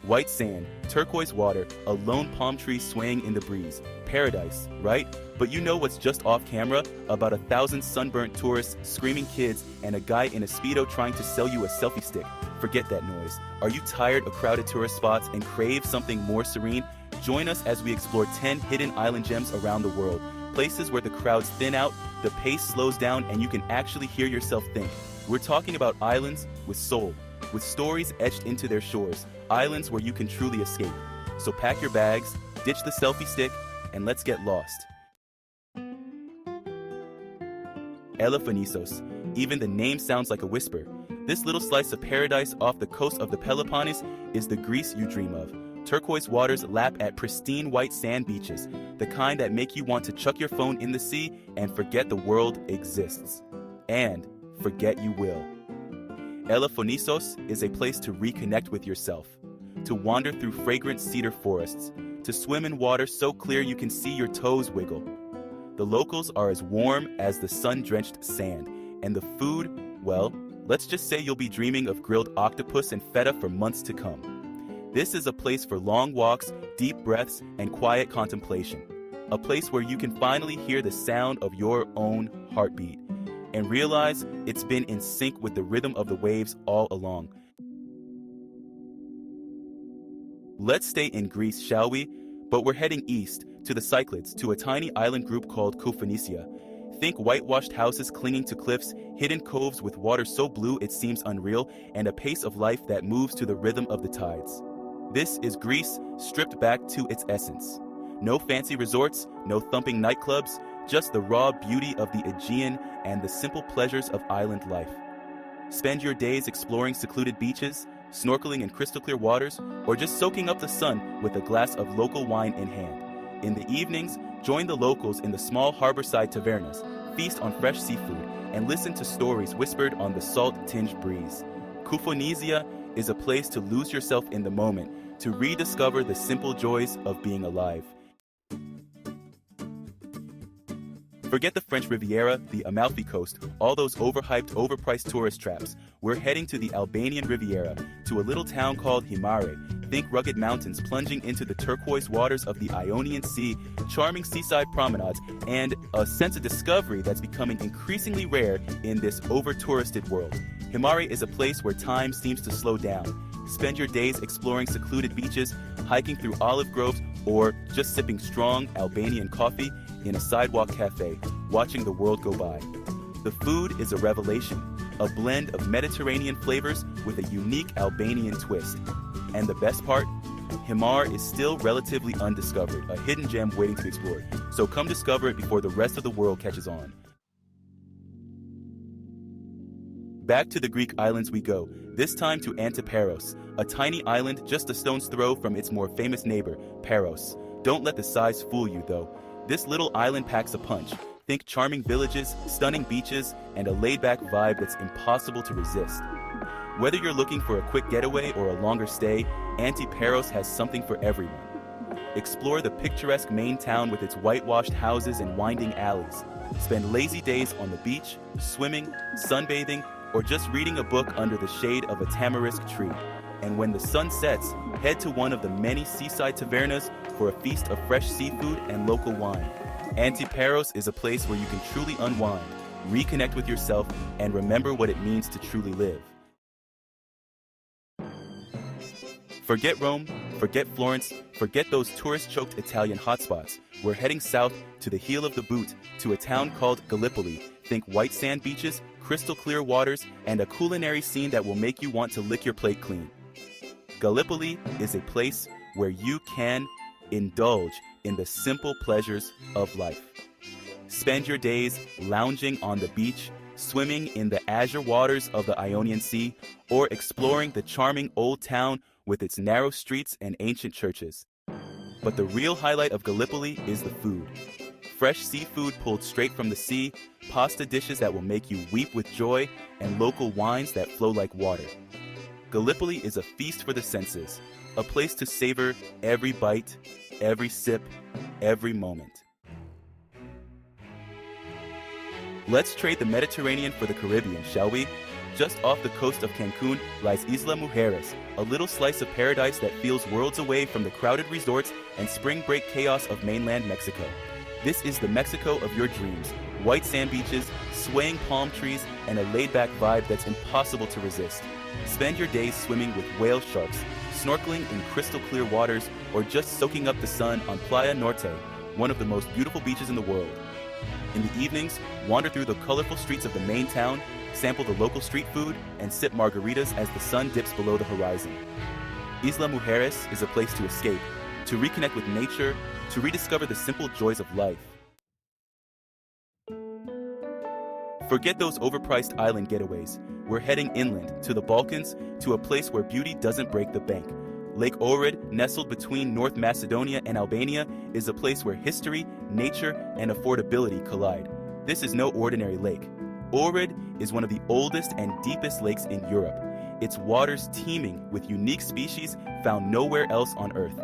White sand, turquoise water, a lone palm tree swaying in the breeze. Paradise, right? But you know what's just off camera? About 1,000 sunburnt tourists, screaming kids, and a guy in a Speedo trying to sell you a selfie stick. Forget that noise. Are you tired of crowded tourist spots and crave something more serene? Join us as we explore 10 hidden island gems around the world. Places where the crowds thin out, the pace slows down, and you can actually hear yourself think. We're talking about islands with soul, with stories etched into their shores. Islands where you can truly escape. So pack your bags, ditch the selfie stick, and let's get lost. Elefanisos. Even the name sounds like a whisper. This little slice of paradise off the coast of the Peloponnese is the Greece you dream of. Turquoise waters lap at pristine white sand beaches, the kind that make you want to chuck your phone in the sea and forget the world exists. And forget you will. Elefanisos is a place to reconnect with yourself, to wander through fragrant cedar forests, to swim in water so clear you can see your toes wiggle. The locals are as warm as the sun-drenched sand, and the food, well, let's just say you'll be dreaming of grilled octopus and feta for months to come. This is a place for long walks, deep breaths, and quiet contemplation. A place where you can finally hear the sound of your own heartbeat and realize it's been in sync with the rhythm of the waves all along. Let's stay in Greece, shall we? But we're heading east, to the Cyclades, to a tiny island group called Koufounisia. Think whitewashed houses clinging to cliffs, hidden coves with water so blue it seems unreal, and a pace of life that moves to the rhythm of the tides. This is Greece, stripped back to its essence. No fancy resorts, no thumping nightclubs, just the raw beauty of the Aegean and the simple pleasures of island life. Spend your days exploring secluded beaches, snorkeling in crystal clear waters, or just soaking up the sun with a glass of local wine in hand. In the evenings, join the locals in the small harborside tavernas, feast on fresh seafood, and listen to stories whispered on the salt-tinged breeze. Koufounisia is a place to lose yourself in the moment, to rediscover the simple joys of being alive. Forget the French Riviera, the Amalfi Coast, all those overhyped, overpriced tourist traps. We're heading to the Albanian Riviera, to a little town called Himare. Think rugged mountains plunging into the turquoise waters of the Ionian Sea, charming seaside promenades, and a sense of discovery that's becoming increasingly rare in this over-touristed world. Himare is a place where time seems to slow down. Spend your days exploring secluded beaches, hiking through olive groves, or just sipping strong Albanian coffee in a sidewalk cafe, watching the world go by. The food is a revelation, a blend of Mediterranean flavors with a unique Albanian twist. And the best part? Himare is still relatively undiscovered, a hidden gem waiting to be explored. So come discover it before the rest of the world catches on. Back to the Greek islands we go, this time to Antiparos, a tiny island just a stone's throw from its more famous neighbor, Paros. Don't let the size fool you, though. This little island packs a punch. Think charming villages, stunning beaches, and a laid-back vibe that's impossible to resist. Whether you're looking for a quick getaway or a longer stay, Antiparos has something for everyone. Explore the picturesque main town with its whitewashed houses and winding alleys. Spend lazy days on the beach, swimming, sunbathing, or just reading a book under the shade of a tamarisk tree. And when the sun sets, head to one of the many seaside tavernas for a feast of fresh seafood and local wine. Antiparos is a place where you can truly unwind, reconnect with yourself, and remember what it means to truly live. Forget Rome, forget Florence, forget those tourist-choked Italian hotspots. We're heading south to the heel of the boot, to a town called Gallipoli. Think white sand beaches, crystal clear waters, and a culinary scene that will make you want to lick your plate clean. Gallipoli is a place where you can indulge in the simple pleasures of life. Spend your days lounging on the beach, swimming in the azure waters of the Ionian Sea, or exploring the charming old town with its narrow streets and ancient churches. But the real highlight of Gallipoli is the food. Fresh seafood pulled straight from the sea, pasta dishes that will make you weep with joy, and local wines that flow like water. Gallipoli is a feast for the senses, a place to savor every bite, every sip, every moment. Let's trade the Mediterranean for the Caribbean, shall we? Just off the coast of Cancun lies Isla Mujeres, a little slice of paradise that feels worlds away from the crowded resorts and spring break chaos of mainland Mexico. This is the Mexico of your dreams. White sand beaches, swaying palm trees, and a laid-back vibe that's impossible to resist. Spend your days swimming with whale sharks, snorkeling in crystal clear waters, or just soaking up the sun on Playa Norte, one of the most beautiful beaches in the world. In the evenings, wander through the colorful streets of the main town, sample the local street food, and sip margaritas as the sun dips below the horizon. Isla Mujeres is a place to escape, to reconnect with nature, to rediscover the simple joys of life. Forget those overpriced island getaways. We're heading inland, to the Balkans, to a place where beauty doesn't break the bank. Lake Ohrid, nestled between North Macedonia and Albania, is a place where history, nature, and affordability collide. This is no ordinary lake. Ohrid is one of the oldest and deepest lakes in Europe, its waters teeming with unique species found nowhere else on Earth.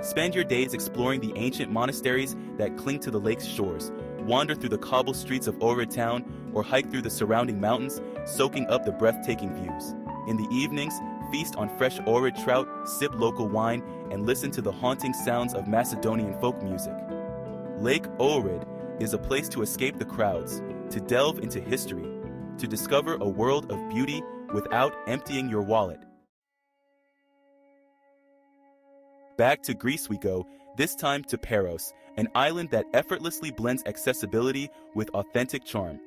Spend your days exploring the ancient monasteries that cling to the lake's shores, wander through the cobble streets of Ohrid town, or hike through the surrounding mountains, soaking up the breathtaking views. In the evenings, feast on fresh Ohrid trout, sip local wine, and listen to the haunting sounds of Macedonian folk music. Lake Ohrid is a place to escape the crowds, to delve into history, to discover a world of beauty without emptying your wallet. Back to Greece we go, this time to Paros, an island that effortlessly blends accessibility with authentic charm.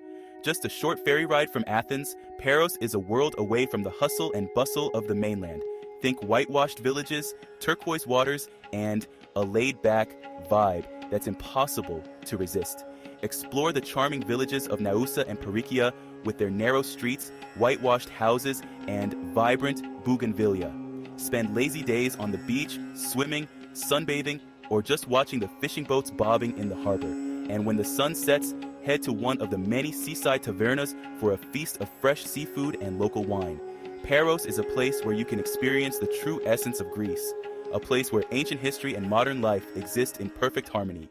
Just a short ferry ride from Athens, Paros is a world away from the hustle and bustle of the mainland. Think whitewashed villages, turquoise waters, and a laid-back vibe that's impossible to resist. Explore the charming villages of Naousa and Perikia with their narrow streets, whitewashed houses, and vibrant bougainvillea. Spend lazy days on the beach, swimming, sunbathing, or just watching the fishing boats bobbing in the harbor. And when the sun sets, head to one of the many seaside tavernas for a feast of fresh seafood and local wine. Paros is a place where you can experience the true essence of Greece, a place where ancient history and modern life exist in perfect harmony.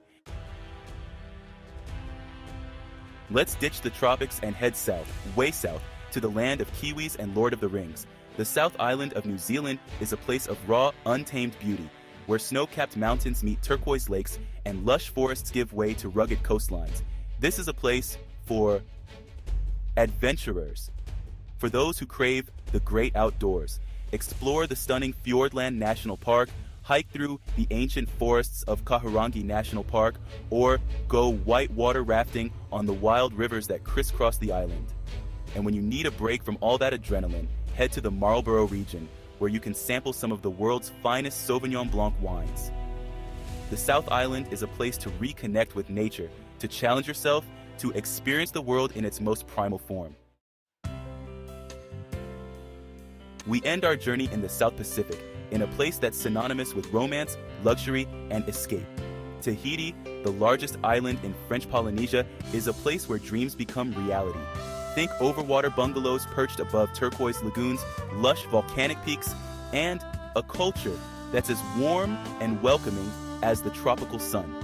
Let's ditch the tropics and head south, way south, to the land of Kiwis and Lord of the Rings. The South Island of New Zealand is a place of raw, untamed beauty, where snow-capped mountains meet turquoise lakes and lush forests give way to rugged coastlines. This is a place for adventurers, for those who crave the great outdoors. Explore the stunning Fiordland National Park, hike through the ancient forests of Kahurangi National Park, or go whitewater rafting on the wild rivers that crisscross the island. And when you need a break from all that adrenaline, head to the Marlborough region, where you can sample some of the world's finest Sauvignon Blanc wines. The South Island is a place to reconnect with nature, to challenge yourself, to experience the world in its most primal form. We end our journey in the South Pacific, in a place that's synonymous with romance, luxury, and escape. Tahiti, the largest island in French Polynesia, is a place where dreams become reality. Think overwater bungalows perched above turquoise lagoons, lush volcanic peaks, and a culture that's as warm and welcoming as the tropical sun.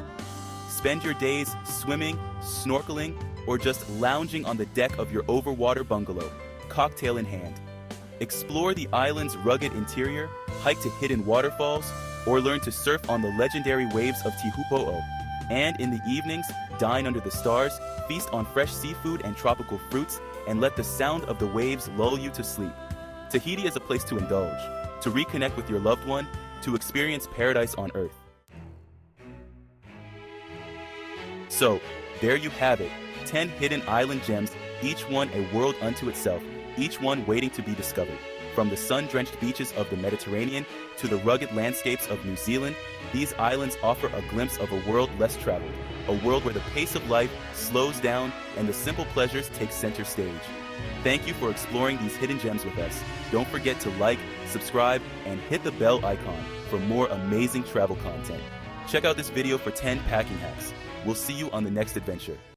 Spend your days swimming, snorkeling, or just lounging on the deck of your overwater bungalow, cocktail in hand. Explore the island's rugged interior, hike to hidden waterfalls, or learn to surf on the legendary waves of Tihupo'o. And in the evenings, dine under the stars, feast on fresh seafood and tropical fruits, and let the sound of the waves lull you to sleep. Tahiti is a place to indulge, to reconnect with your loved one, to experience paradise on Earth. So, there you have it, 10 hidden island gems, each one a world unto itself, each one waiting to be discovered. From the sun-drenched beaches of the Mediterranean to the rugged landscapes of New Zealand, these islands offer a glimpse of a world less traveled, a world where the pace of life slows down and the simple pleasures take center stage. Thank you for exploring these hidden gems with us. Don't forget to like, subscribe, and hit the bell icon for more amazing travel content. Check out this video for 10 packing hacks. We'll see you on the next adventure.